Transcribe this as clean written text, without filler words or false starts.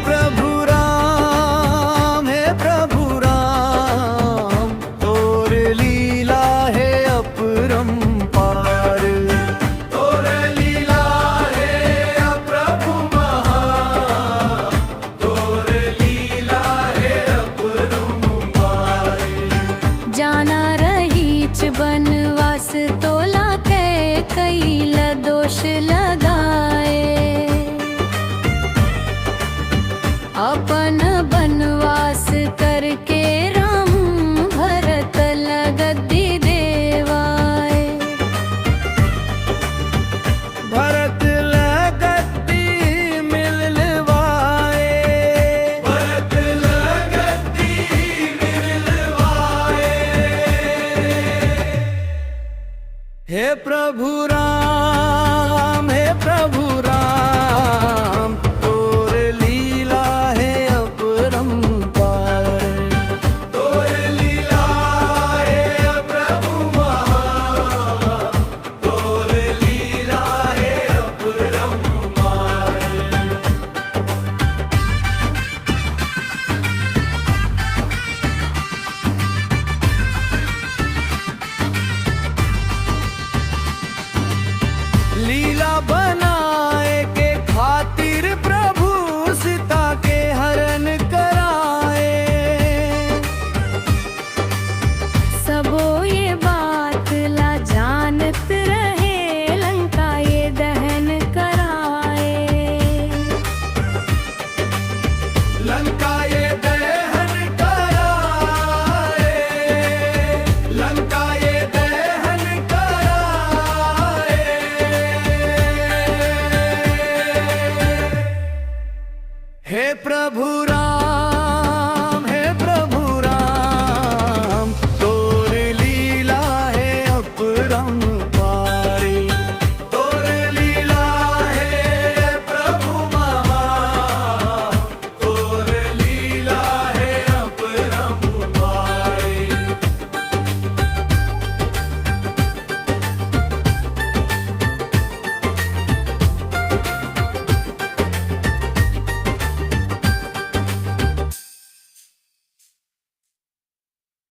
प्रभु राम, हे प्रभु राम, तोर लीला है अपरंपार। तोर लीला है प्रभु महान, तोर लीला है अपरंपार। जाना रहीच बनवास तोला के कैल दोष लगाए। अपन बनवास करके राम भरत लगद्दी देवाए। भरत लगद्दी मिलवाए, भरत लगद्दी मिलवाए। हे प्रभु राम, हे प्रभु राम, तोर लीला है अपरंपार। तोर लीला है प्रभु महान, तोर लीला है अपरंपार। लीला बनाए के खातिर प्रभु सीता के हरण कराए। सबो ये बात ला जानत रहे, लंका ये दहन कराए। लंका ये दहन कराए, लंका ये दहन कराए। हे प्रभु